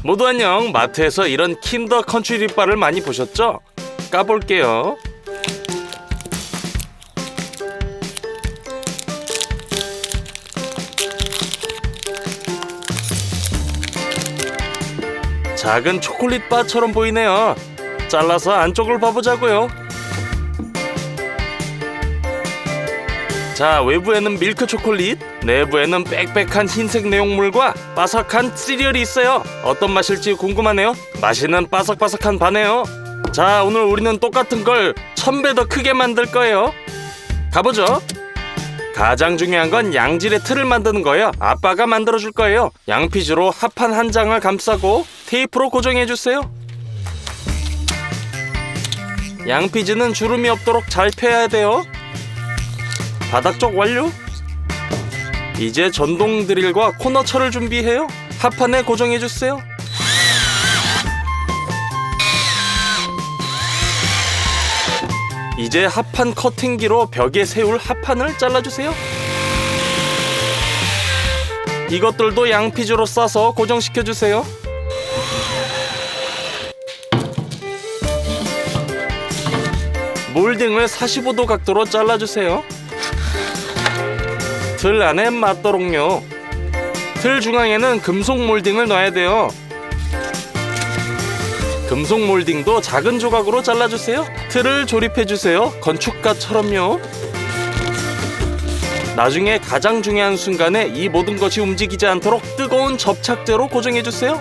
모두 안녕. 마트에서 이런 킨더 컨츄리 바를 많이 보셨죠? 까볼게요. 작은 초콜릿 바처럼 보이네요. 잘라서 안쪽을 봐보자고요. 자, 외부에는 밀크 초콜릿, 내부에는 빽빽한 흰색 내용물과 바삭한 시리얼이 있어요. 어떤 맛일지 궁금하네요. 맛있는 바삭바삭한 바네요. 자, 오늘 우리는 똑같은 걸 1000배 더 크게 만들 거예요. 가보죠. 가장 중요한 건 양질의 틀을 만드는 거예요. 아빠가 만들어줄 거예요. 양피지로 합판 한 장을 감싸고 테이프로 고정해주세요. 양피지는 주름이 없도록 잘 펴야 돼요. 바닥 쪽 완료. 이제 전동 드릴과 코너철을 준비해요. 합판에 고정해주세요. 이제 합판 커팅기로 벽에 세울 합판을 잘라주세요. 이것들도 양피지로 싸서 고정시켜주세요. 몰딩을 45도 각도로 잘라주세요. 틀 안에 맞도록요. 틀 중앙에는 금속 몰딩을 놔야 돼요. 금속 몰딩도 작은 조각으로 잘라주세요. 틀을 조립해주세요. 건축가처럼요. 나중에 가장 중요한 순간에 이 모든 것이 움직이지 않도록 뜨거운 접착제로 고정해주세요.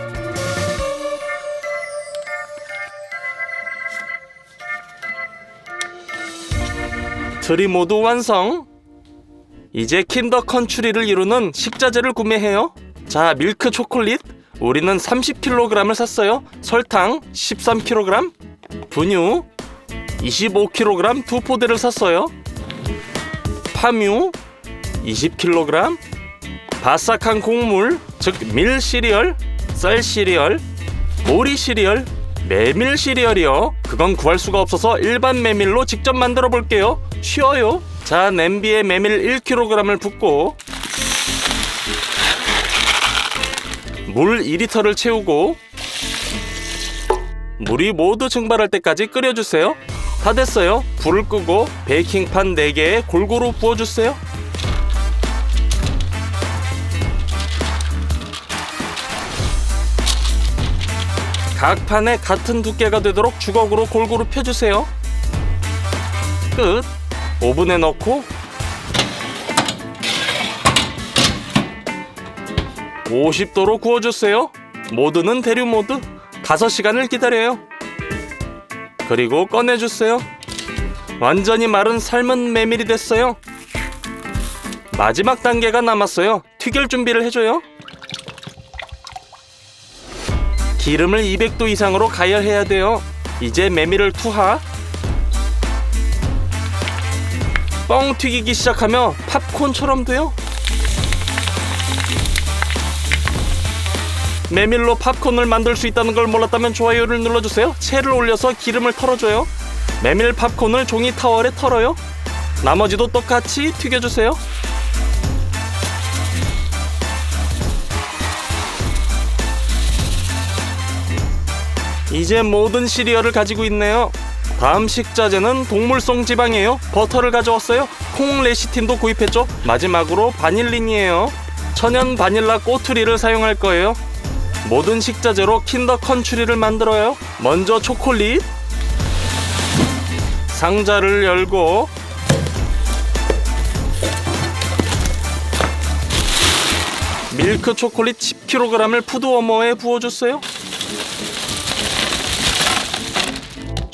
틀이 모두 완성. 이제 킨더 컨츄리를 이루는 식자재를 구매해요. 자, 밀크 초콜릿 우리는 30kg을 샀어요. 설탕 13kg, 분유 25kg 두 포대를 샀어요. 파뮤 20kg, 바삭한 곡물 즉 밀 시리얼, 쌀 시리얼, 모리 시리얼, 메밀 시리얼이요. 그건 구할 수가 없어서 일반 메밀로 직접 만들어 볼게요. 쉬워요. 자, 냄비에 메밀 1kg을 붓고 물 2리터를 채우고 물이 모두 증발할 때까지 끓여주세요. 다 됐어요. 불을 끄고 베이킹판 4개에 골고루 부어주세요. 각 판에 같은 두께가 되도록 주걱으로 골고루 펴주세요. 끝. 오븐에 넣고 50도로 구워주세요. 모드는 대류 모드. 5시간을 기다려요. 그리고 꺼내주세요. 완전히 마른 삶은 메밀이 됐어요. 마지막 단계가 남았어요. 튀길 준비를 해줘요. 기름을 200도 이상으로 가열해야 돼요. 이제 메밀을 투하. 뻥 튀기기 시작하며 팝콘처럼 돼요. 메밀로 팝콘을 만들 수 있다는 걸 몰랐다면 좋아요를 눌러주세요. 채를 올려서 기름을 털어줘요. 메밀 팝콘을 종이 타월에 털어요. 나머지도 똑같이 튀겨주세요. 이제 모든 시리얼을 가지고 있네요. 다음 식자재는 동물성 지방이에요. 버터를 가져왔어요. 콩 레시틴도 구입했죠. 마지막으로 바닐린이에요. 천연 바닐라 꼬투리를 사용할 거예요. 모든 식자재로 킨더 컨츄리를 만들어요. 먼저 초콜릿. 상자를 열고 밀크 초콜릿 10kg을 푸드워머에 부어주세요.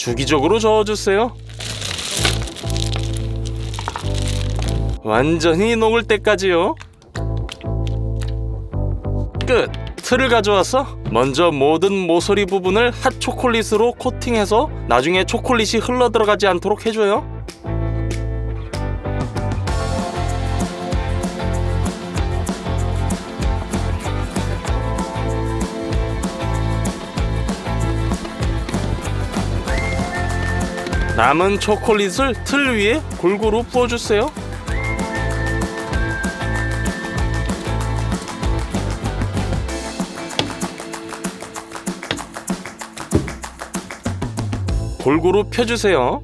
주기적으로 저어주세요. 완전히 녹을 때까지요. 끝! 틀을 가져와서 먼저 모든 모서리 부분을 핫 초콜릿으로 코팅해서 나중에 초콜릿이 흘러 들어가지 않도록 해줘요. 남은 초콜릿을 틀 위에 골고루 부어주세요. 골고루 펴주세요.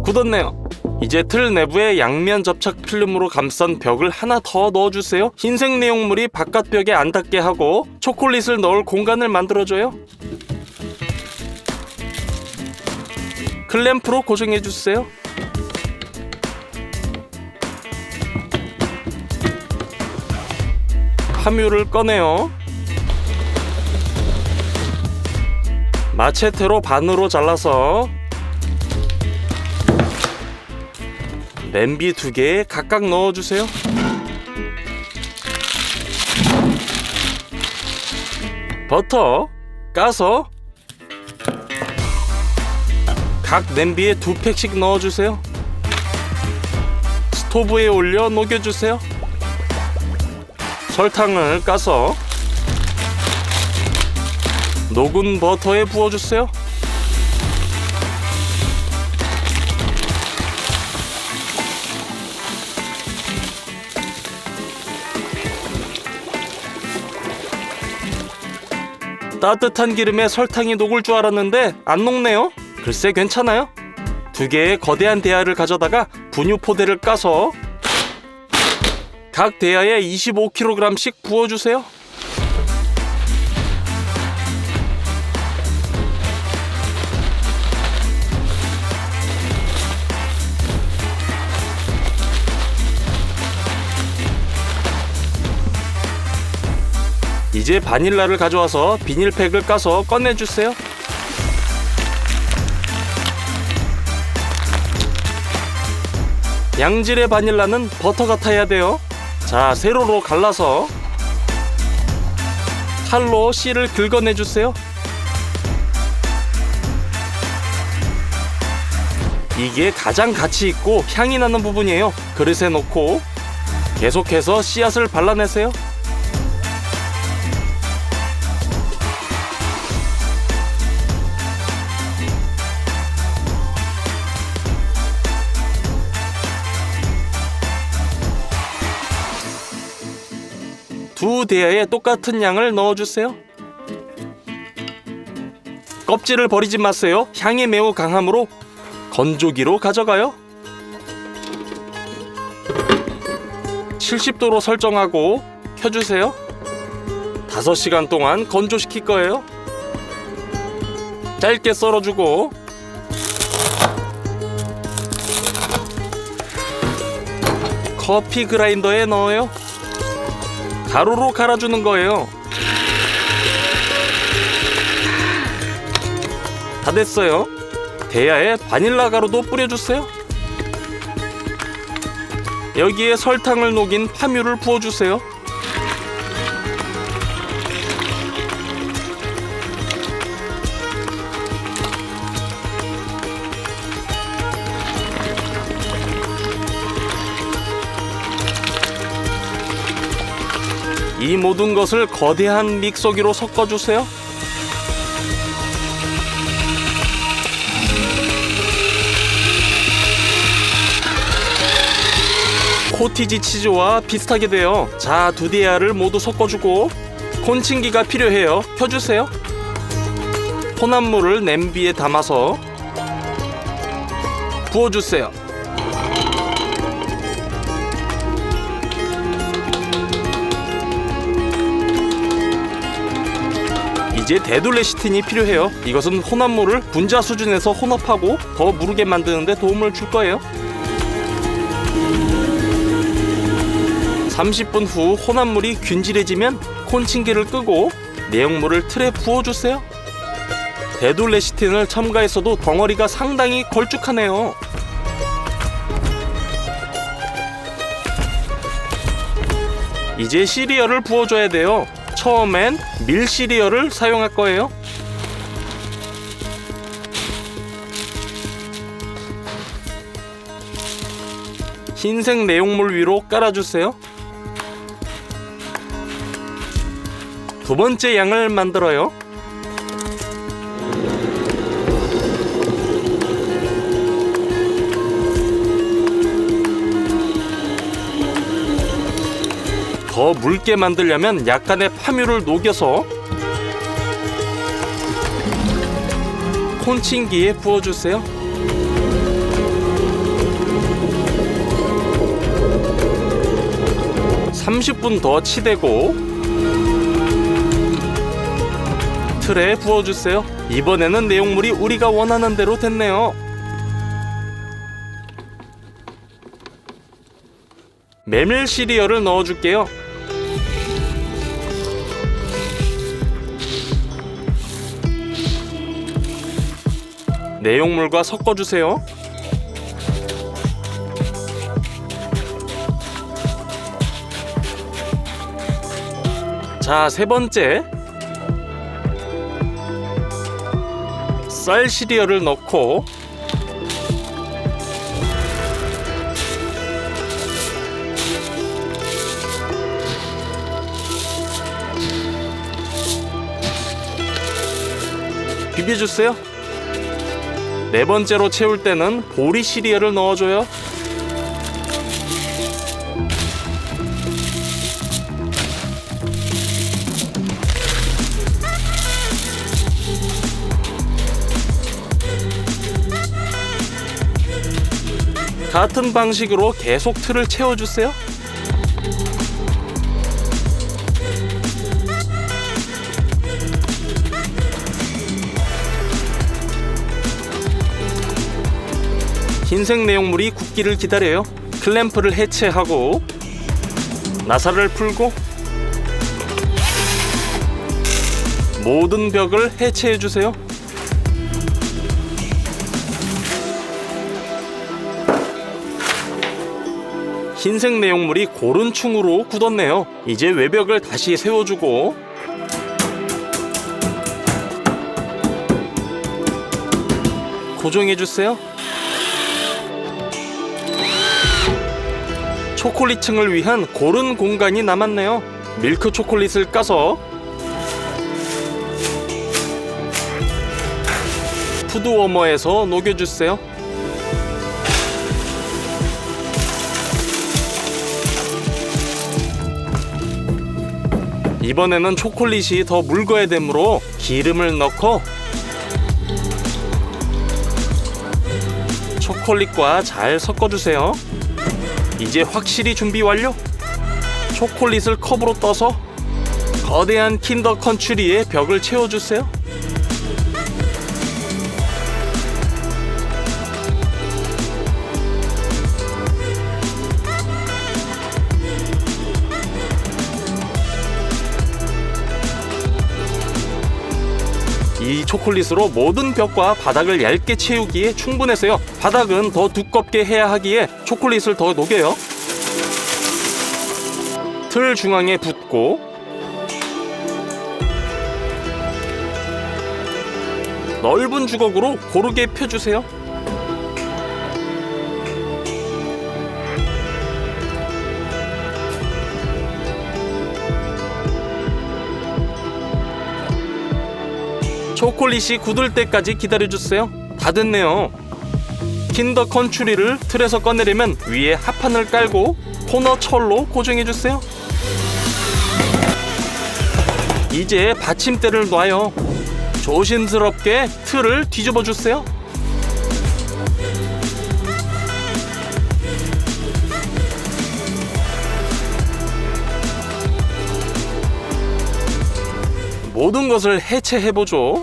굳었네요. 이제 틀 내부에 양면 접착 필름으로 감싼 벽을 하나 더 넣어주세요. 흰색 내용물이 바깥 벽에 안 닿게 하고 초콜릿을 넣을 공간을 만들어줘요. 클램프로 고정해주세요. 함유를 꺼내요. 마체테로 반으로 잘라서 냄비 2개에 각각 넣어주세요. 버터 까서 각 냄비에 2팩씩 넣어주세요. 스토브에 올려 녹여주세요. 설탕을 까서 녹은 버터에 부어주세요. 따뜻한 기름에 설탕이 녹을 줄 알았는데 안 녹네요. 글쎄 괜찮아요. 2개의 거대한 대야를 가져다가 분유 포대를 까서 각 대야에 25kg씩 부어주세요. 이제 바닐라를 가져와서 비닐팩을 까서 꺼내주세요. 양질의 바닐라는 버터 같아야 돼요. 자, 세로로 갈라서 칼로 씨를 긁어내주세요. 이게 가장 가치 있고 향이 나는 부분이에요. 그릇에 놓고 계속해서 씨앗을 발라내세요. 두 대야에 똑같은 양을 넣어주세요. 껍질을 버리지 마세요. 향이 매우 강하므로 건조기로 가져가요. 70도로 설정하고 켜주세요. 5시간 동안 건조시킬 거예요. 짧게 썰어주고 커피 그라인더에 넣어요. 가루로 갈아주는 거예요. 다 됐어요. 대야에 바닐라 가루도 뿌려주세요. 여기에 설탕을 녹인 파뮤를 부어주세요. 이 모든 것을 거대한 믹서기로 섞어주세요. 코티지 치즈와 비슷하게 돼요. 자, 2대야를 모두 섞어주고 콘칭기가 필요해요. 켜주세요. 혼합물을 냄비에 담아서 부어주세요. 이제 데둘레시틴이 필요해요. 이것은 혼합물을 분자 수준에서 혼합하고 더 무르게 만드는 데 도움을 줄 거예요. 30분 후 혼합물이 균질해지면 콘칭기를 끄고 내용물을 틀에 부어주세요. 데둘레시틴을 첨가했어도 덩어리가 상당히 걸쭉하네요. 이제 시리얼을 부어줘야 돼요. 처음엔 밀 시리얼을 사용할 거예요. 흰색 내용물 위로 깔아주세요. 2번째 양을 만들어요. 더 묽게 만들려면 약간의 파뮤를 녹여서 콘칭기에 부어주세요. (30분) 더 치대고 틀에 부어주세요. 이번에는 내용물이 우리가 원하는 대로 됐네요. 메밀 시리얼을 넣어줄게요. 내용물과 섞어주세요. 자, 세 번째, 쌀 시리얼을 넣고 비벼주세요. 네 번째로 채울 때는 보리 시리얼을 넣어줘요. 같은 방식으로 계속 틀을 채워주세요. 흰색 내용물이 굳기를 기다려요. 클램프를 해체하고 나사를 풀고 모든 벽을 해체해주세요. 흰색 내용물이 고른충으로 굳었네요. 이제 외벽을 다시 세워주고 고정해주세요. 초콜릿층을 위한 고른 공간이 남았네요. 밀크 초콜릿을 까서 푸드워머에서 녹여주세요. 이번에는 초콜릿이 더 묽어야 되므로 기름을 넣고 초콜릿과 잘 섞어주세요. 이제 확실히 준비 완료! 초콜릿을 컵으로 떠서 거대한 킨더 컨츄리의 벽을 채워주세요. 이 초콜릿으로 모든 벽과 바닥을 얇게 채우기에 충분해서요. 바닥은 더 두껍게 해야 하기에 초콜릿을 더 녹여요. 틀 중앙에 붓고 넓은 주걱으로 고르게 펴주세요. 초콜릿이 굳을 때까지 기다려주세요. 다 됐네요. 킨더 컨츄리를 틀에서 꺼내려면 위에 합판을 깔고 코너 철로 고정해주세요. 이제 받침대를 놔요. 조심스럽게 틀을 뒤집어주세요. 모든 것을 해체해보죠.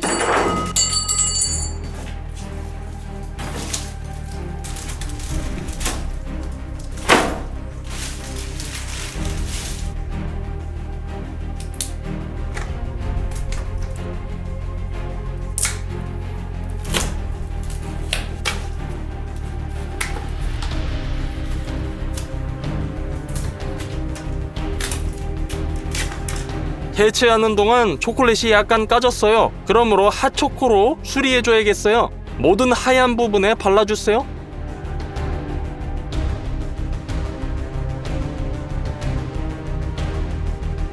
해체하는 동안 초콜릿이 약간 까졌어요. 그러므로 핫초코로 수리해줘야겠어요. 모든 하얀 부분에 발라주세요.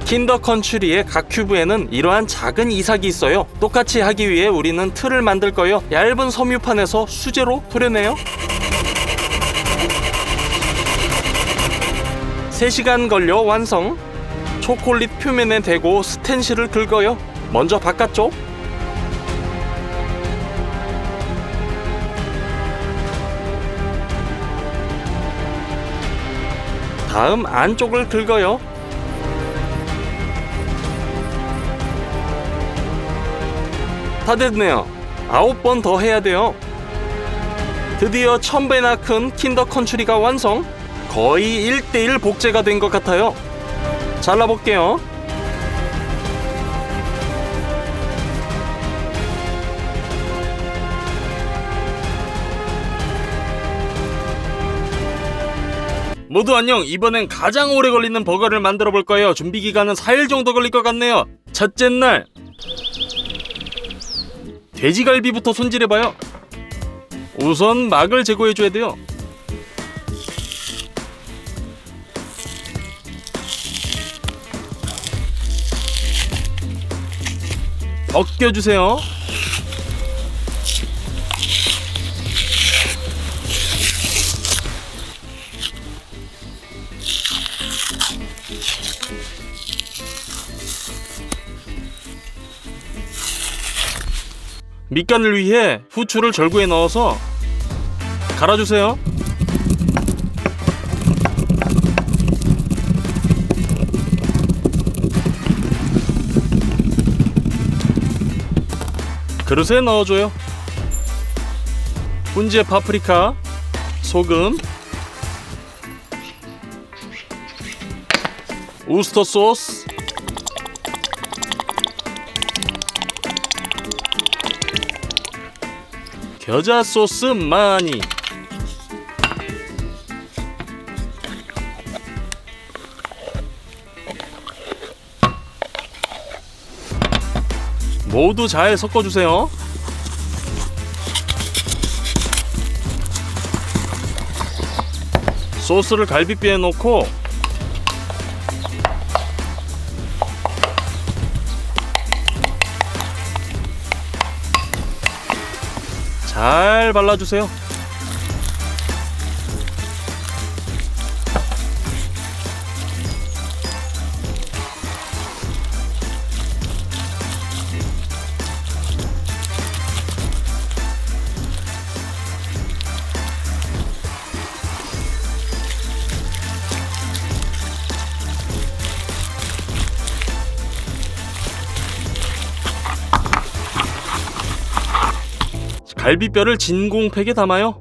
킨더 컨츄리의 각 큐브에는 이러한 작은 이삭이 있어요. 똑같이 하기 위해 우리는 틀을 만들 거예요. 얇은 섬유판에서 수제로 도려내요. 3시간 걸려 완성. 초콜릿 표면에 대고 스텐실을 긁어요. 먼저 바깥쪽, 다음 안쪽을 긁어요. 다 됐네요. 9번 더 해야 돼요. 드디어 1000배나 큰 킨더 컨츄리가 완성. 거의 1:1 복제가 된 것 같아요. 잘라볼게요. 모두 안녕. 이번엔 가장 오래 걸리는 버거를 만들어 볼 거예요. 준비 기간은 4일 정도 걸릴 것 같네요. 첫째 날 돼지갈비부터 손질해봐요. 우선 막을 제거해줘야 돼요. 벗겨주세요. 밑간을 위해 후추를 절구에 넣어서 갈아주세요. 그릇에 넣어줘요. 훈제 파프리카, 소금, 우스터 소스, 겨자 소스 많이, 모두 잘 섞어주세요. 소스를 갈비뼈에 넣고 잘 발라주세요. 갈비뼈를 진공팩에 담아요.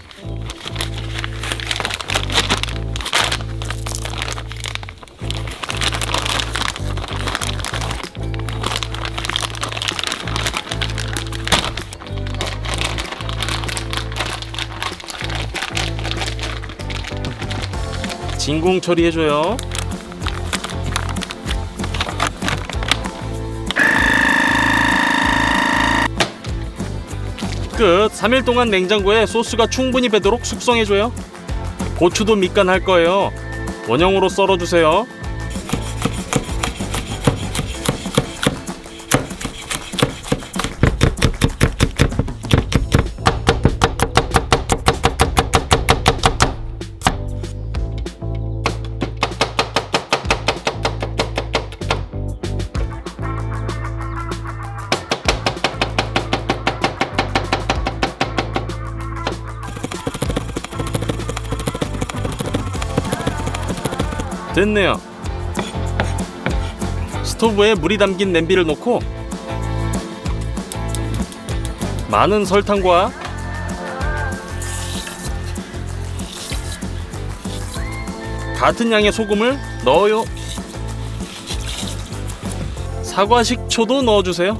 진공 처리해줘요. 끝. 3일 동안 냉장고에 소스가 충분히 배도록 숙성해줘요. 고추도 밑간할 거예요. 원형으로 썰어주세요. 됐네요. 스토브에 물이 담긴 냄비를 놓고 많은 설탕과 같은 양의 소금을 넣어요. 사과 식초도 넣어주세요.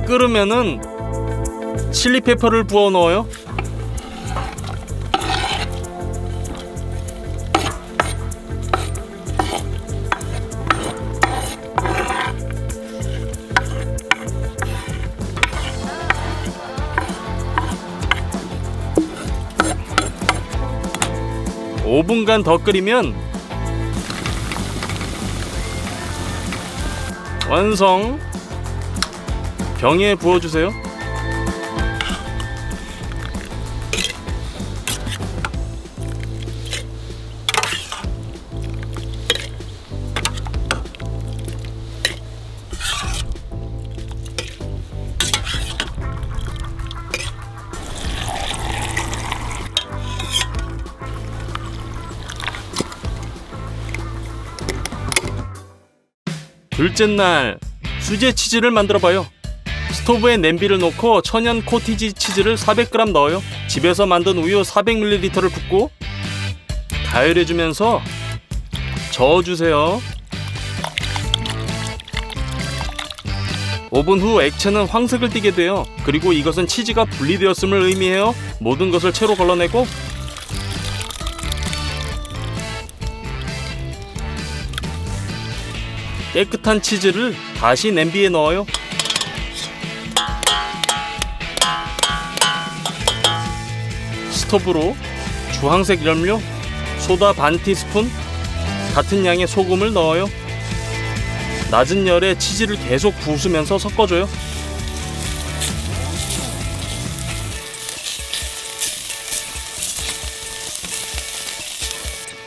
끓으면은 칠리페퍼를 부어 넣어요. 오 5분간 더 끓이면 완성. 병에 부어주세요. 둘째 날 수제 치즈를 만들어봐요. 스토브에 냄비를 놓고 천연 코티지 치즈를 400g 넣어요. 집에서 만든 우유 400ml를 붓고 가열해주면서 저어주세요. 5분 후 액체는 황색을 띠게 돼요. 그리고 이것은 치즈가 분리되었음을 의미해요. 모든 것을 채로 걸러내고 깨끗한 치즈를 다시 냄비에 넣어요. 스토브로 주황색 염료, 소다 반 티스푼, 같은 양의 소금을 넣어요. 낮은 열에 치즈를 계속 부수면서 섞어줘요.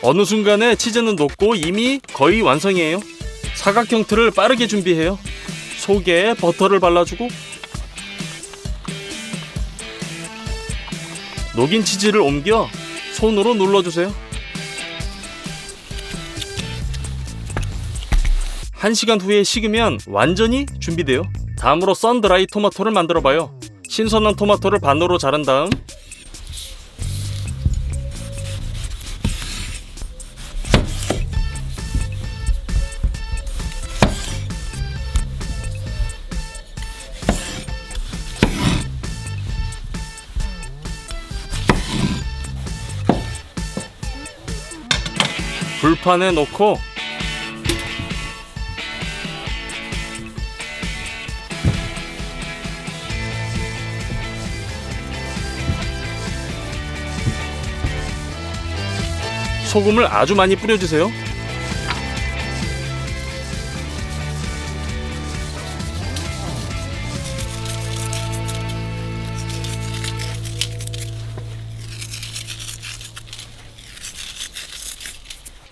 어느 순간에 치즈는 녹고 이미 거의 완성이에요. 사각형 틀을 빠르게 준비해요. 속에 버터를 발라주고 녹인 치즈를 옮겨 손으로 눌러주세요. 1시간 후에 식으면 완전히 준비돼요. 다음으로 썬드라이 토마토를 만들어봐요. 신선한 토마토를 반으로 자른 다음 불판에 놓고 소금을 아주 많이 뿌려주세요.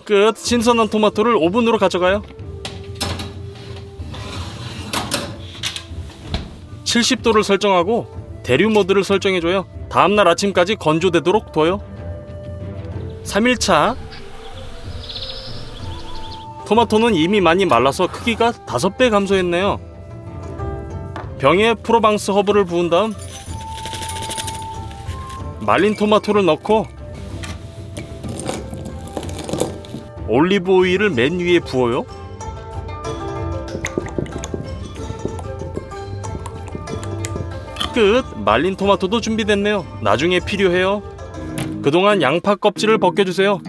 끝. 신선한 토마토를 오븐으로 가져가요. 70도를 설정하고 대류 모드를 설정해줘요. 다음날 아침까지 건조되도록 둬요. 3일차 토마토는 이미 많이 말라서 크기가 5배 감소했네요. 병에 프로방스 허브를 부은 다음 말린 토마토를 넣고 올리브 오일을 맨 위에 부어요. 끝! 말린 토마토도 준비됐네요. 나중에 필요해요. 그동안 양파 껍질을 벗겨주세요.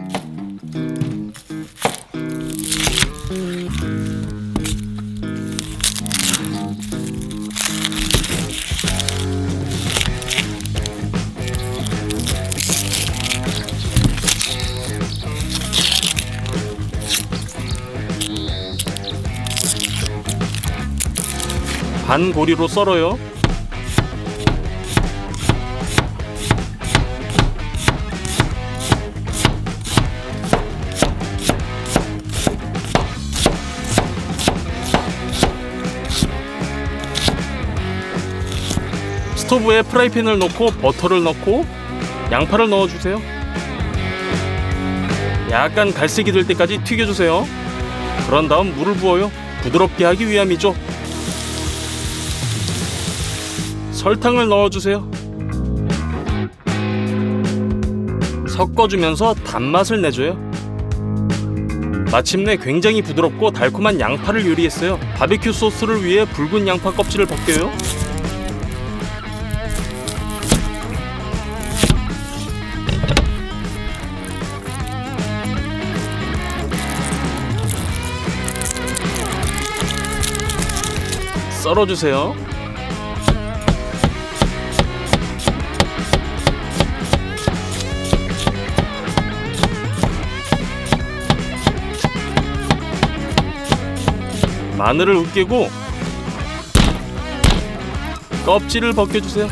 반 고리로 썰어요. 스토브에 프라이팬을 놓고 버터를 넣고 양파를 넣어주세요. 약간 갈색이 될 때까지 튀겨주세요. 그런 다음 물을 부어요. 부드럽게 하기 위함이죠. 설탕을 넣어주세요. 섞어주면서 단맛을 내줘요. 마침내 굉장히 부드럽고 달콤한 양파를 요리했어요. 바비큐 소스를 위해 붉은 양파 껍질을 벗겨요. 썰어주세요. 마늘을 으깨고 껍질을 벗겨주세요.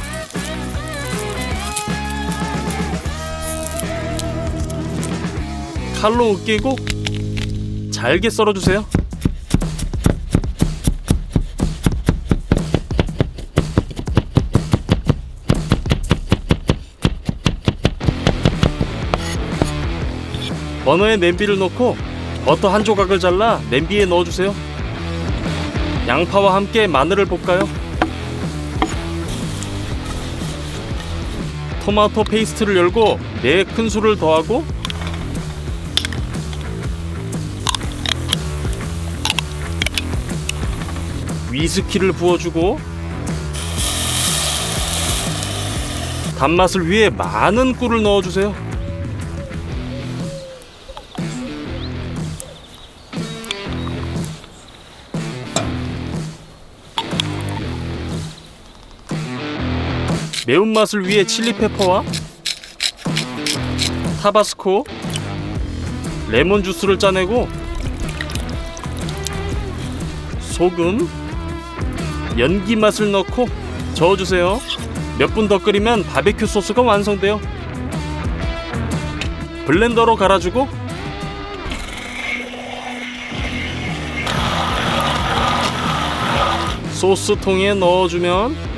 칼로 으깨고 잘게 썰어주세요. 버너에 냄비를 놓고 버터 한 조각을 잘라 냄비에 넣어주세요. 양파와 함께 마늘을 볶아요. 토마토 페이스트를 열고 4큰술을 더하고 위스키를 부어주고 단맛을 위해 많은 꿀을 넣어주세요. 매운맛을 위해 칠리페퍼와 타바스코, 레몬 주스를 짜내고 소금, 연기 맛을 넣고 저어주세요. 몇 분 더 끓이면 바베큐 소스가 완성돼요. 블렌더로 갈아주고 소스통에 넣어주면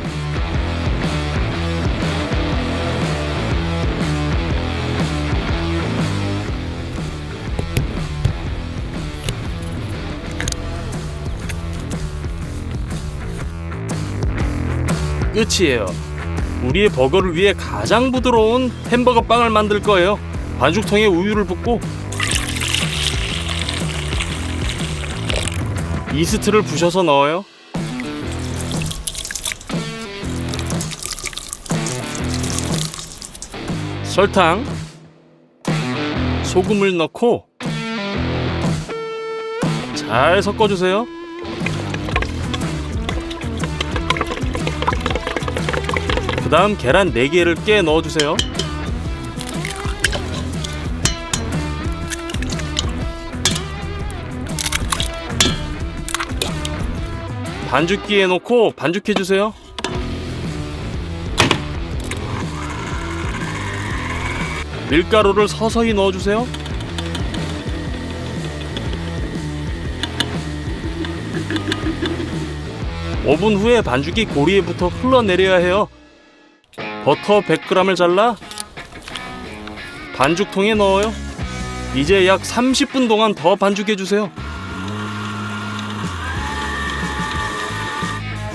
끝이에요. 우리의 버거를 위해 가장 부드러운 햄버거 빵을 만들 거예요. 반죽통에 우유를 붓고 이스트를 부셔서 넣어요. 설탕, 소금을 넣고 잘 섞어주세요. 그 다음 계란 4개를 깨 넣어주세요. 반죽기에 넣고 반죽해주세요. 밀가루를 서서히 넣어주세요. 오븐 후에 반죽이 고리에 붙어 흘러내려야 해요. 버터 100g을 잘라 반죽통에 넣어요. 이제 약 30분 동안 더 반죽해주세요.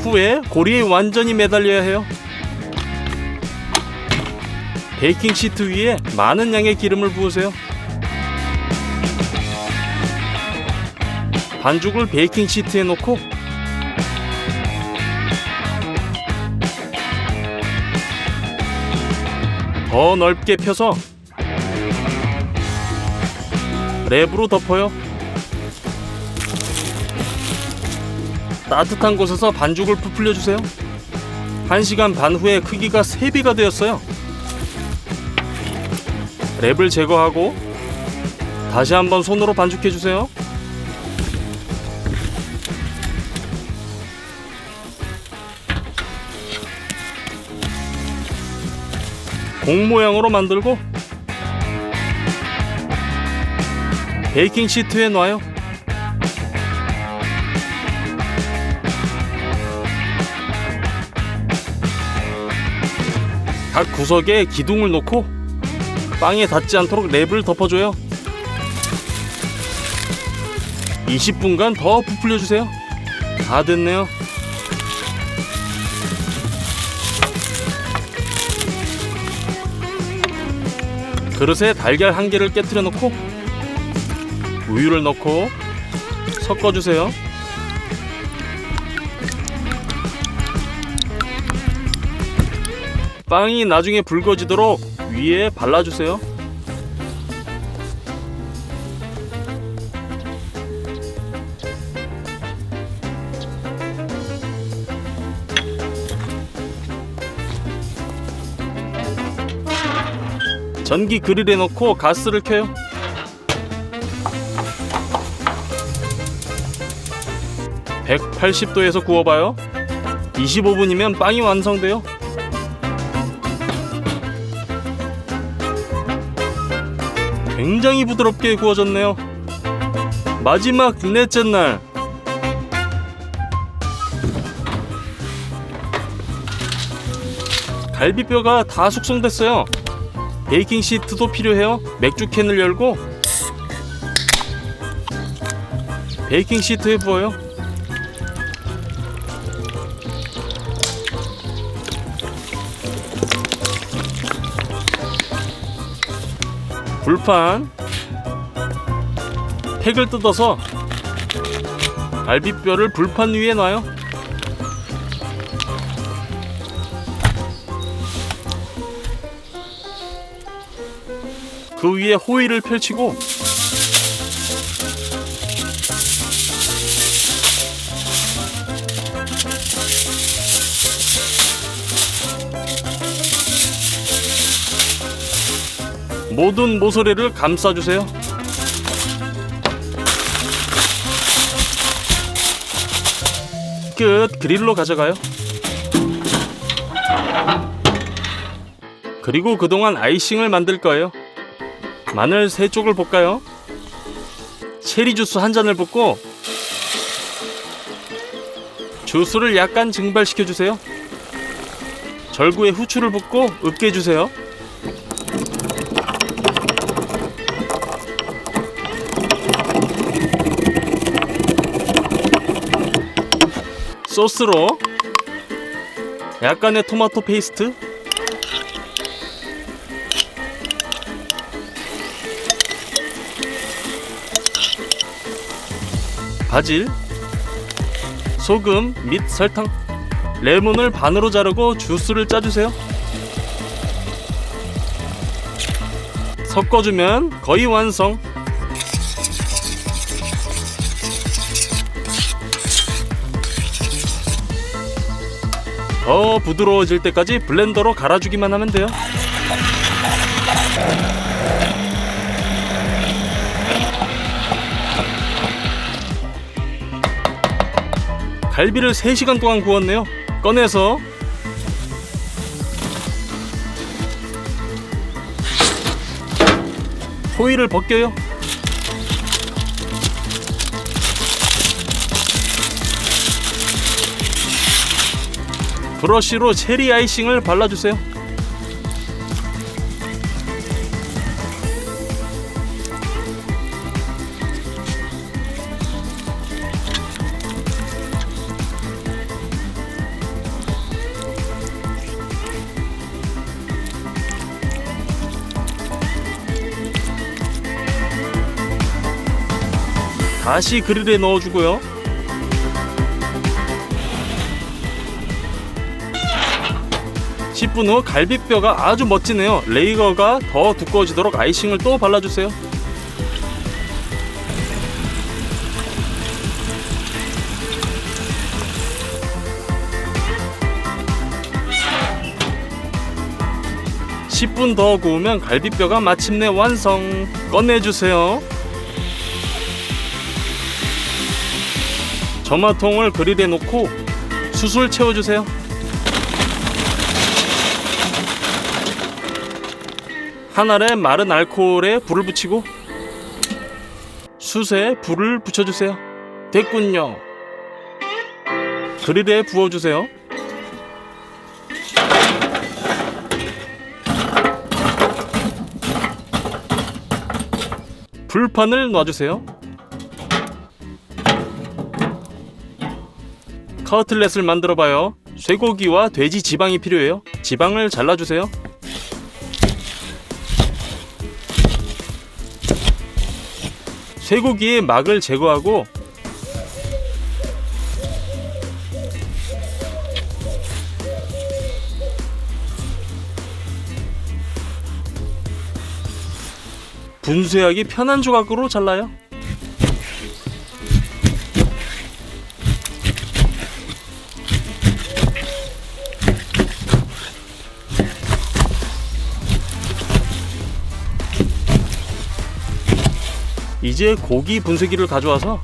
후에 고리에 완전히 매달려야 해요. 베이킹 시트 위에 많은 양의 기름을 부으세요. 반죽을 베이킹 시트에 놓고 더 넓게 펴서 랩으로 덮어요. 따뜻한 곳에서 반죽을 부풀려 주세요. 1시간 반 후에 크기가 3배가 되었어요. 랩을 제거하고 다시 한번 손으로 반죽해 주세요. 공 모양으로 만들고 베이킹 시트에 놔요. 각 구석에 기둥을 놓고 빵에 닿지 않도록 랩을 덮어줘요. 20분간 더 부풀려주세요. 다 됐네요. 그릇에 달걀 1개를 깨트려 놓고 우유를 넣고 섞어주세요. 빵이 나중에 붉어지도록 위에 발라주세요. 전기 그릴에 넣고 가스를 켜요. (180도에서) 구워봐요. 25분이면 빵이 완성돼요. 굉장히 부드럽게 구워졌네요. 마지막 넷째 날, 갈비뼈가 다 숙성됐어요. 베이킹 시트도 필요해요. 맥주 캔을 열고 베이킹 시트에 부어요. 불판 팩을 뜯어서 갈비뼈를 불판 위에 놔요. 그 위에 호일을 펼치고 모든 모서리를 감싸주세요. 끝. 그릴로 가져가요. 그리고 그동안 아이싱을 만들 거예요. 마늘 3쪽을 볶아요. 체리 주스 1잔을 붓고 주스를 약간 증발시켜주세요. 절구에 후추를 붓고 으깨주세요. 소스로 약간의 토마토 페이스트, 바질, 소금 및 설탕, 레몬을 반으로 자르고 주스를 짜주세요. 섞어주면 거의 완성. 더 부드러워질 때까지 블렌더로 갈아주기만 하면 돼요. 갈비를 3시간 동안 구웠네요. 꺼내서 호일을 벗겨요. 브러쉬로 체리 아이싱을 발라주세요. 다시 그릴에 넣어주고요. (10분) 후 갈비뼈가 아주 멋지네요. 레이어가 더 두꺼워지도록 아이싱을 또 발라주세요. (10분) 더 구우면 갈비뼈가 마침내 완성. 꺼내주세요. 점화통을 그릴에 놓고 숯을 채워주세요. 한 알에 마른 알코올에 불을 붙이고 숯에 불을 붙여주세요. 됐군요. 그릴에 부어주세요. 불판을 놔주세요. 커틀렛을 만들어봐요. 쇠고기와 돼지 지방이 필요해요. 지방을 잘라주세요. 쇠고기의 막을 제거하고 분쇄하기 편한 조각으로 잘라요. 이제 고기 분쇄기를 가져와서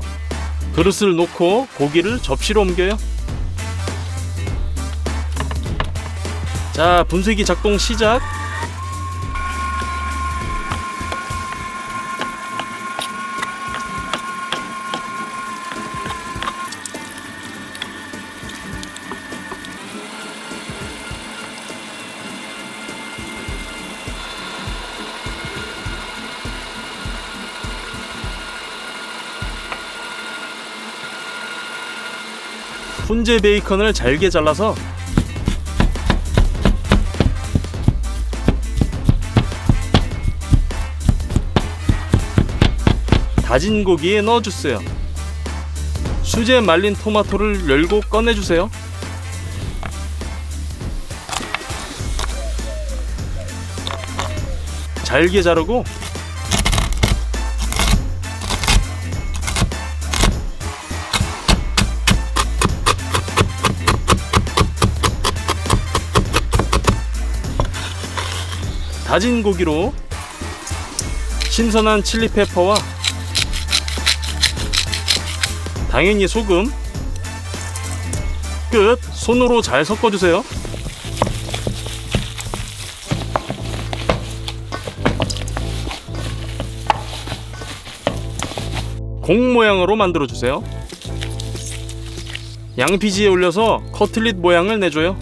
그릇을 놓고 고기를 접시로 옮겨요. 자, 분쇄기 작동 시작. 훈제 베이컨을 잘게 잘라서 다진 고기에 넣어주세요. 수제 말린 토마토를 열고 꺼내주세요. 잘게 자르고 다진 고기로 신선한 칠리페퍼와 당연히 소금, 끝. 손으로 잘 섞어주세요. 공 모양으로 만들어주세요. 양피지에 올려서 커틀릿 모양을 내줘요.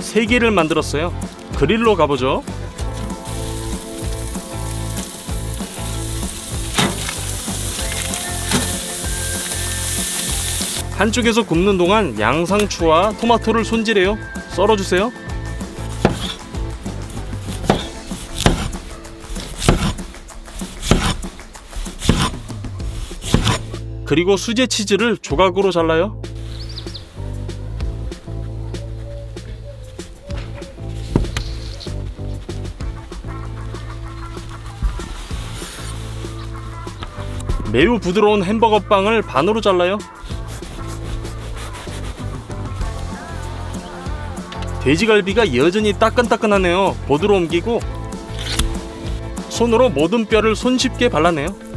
세 개를 만들었어요. 그릴로 가보죠. 한쪽에서 굽는 동안 양상추와 토마토를 손질해요. 썰어주세요. 그리고 수제 치즈를 조각으로 잘라요. 매우 부드러운 햄버거 빵을 반으로 잘라요. 돼지갈비가 여전히 따끈따끈하네요. 보드로 옮기고 손으로 모든 뼈를 손쉽게 발라내요.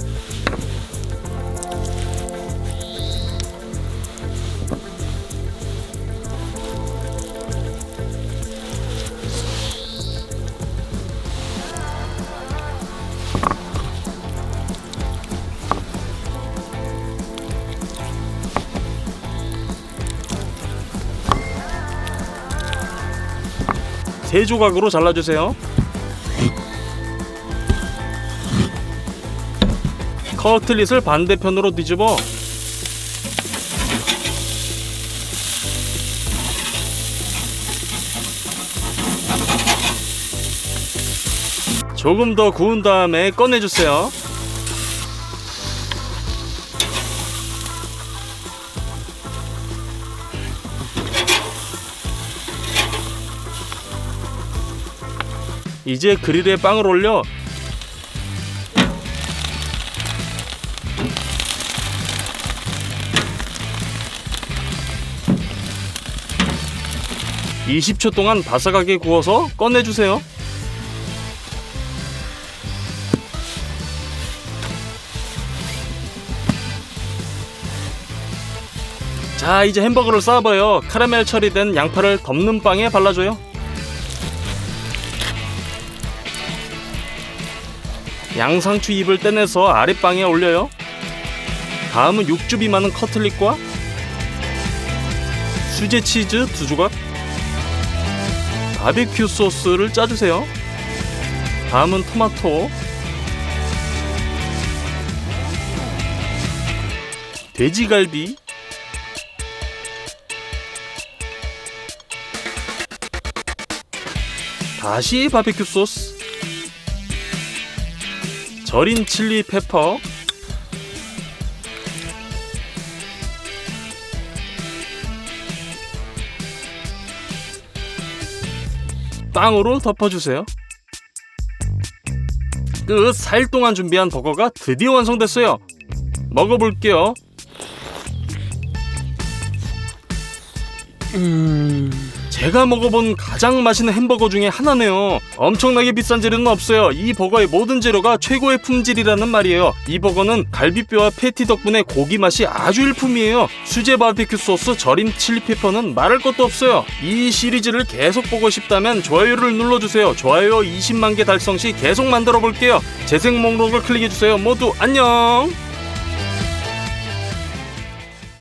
세 조각으로 잘라주세요. 커틀릿을 반대편으로 뒤집어 조금 더 구운 다음에 꺼내주세요. 이제 그릴에 빵을 올려 20초 동안 바삭하게 구워서 꺼내주세요. 자, 이제 햄버거를 쌓아봐요. 카라멜 처리된 양파를 덮는 빵에 발라줘요. 양상추 잎을 떼내서 아랫빵에 올려요. 다음은 육즙이 많은 커틀릿과 수제 치즈 2조각, 바비큐 소스를 짜주세요. 다음은 토마토, 돼지갈비, 다시 바비큐 소스, 절인 칠리 페퍼, 빵으로 덮어주세요. 끝. 4일 동안 준비한 버거가 드디어 완성됐어요. 먹어볼게요. 제가 먹어본 가장 맛있는 햄버거 중에 하나네요. 엄청나게 비싼 재료는 없어요. 이 버거의 모든 재료가 최고의 품질이라는 말이에요. 이 버거는 갈비뼈와 패티 덕분에 고기 맛이 아주 일품이에요. 수제 바비큐 소스, 절임 칠리페퍼는 말할 것도 없어요. 이 시리즈를 계속 보고 싶다면 좋아요를 눌러주세요. 좋아요 20만 개 달성 시 계속 만들어 볼게요. 재생 목록을 클릭해주세요. 모두 안녕.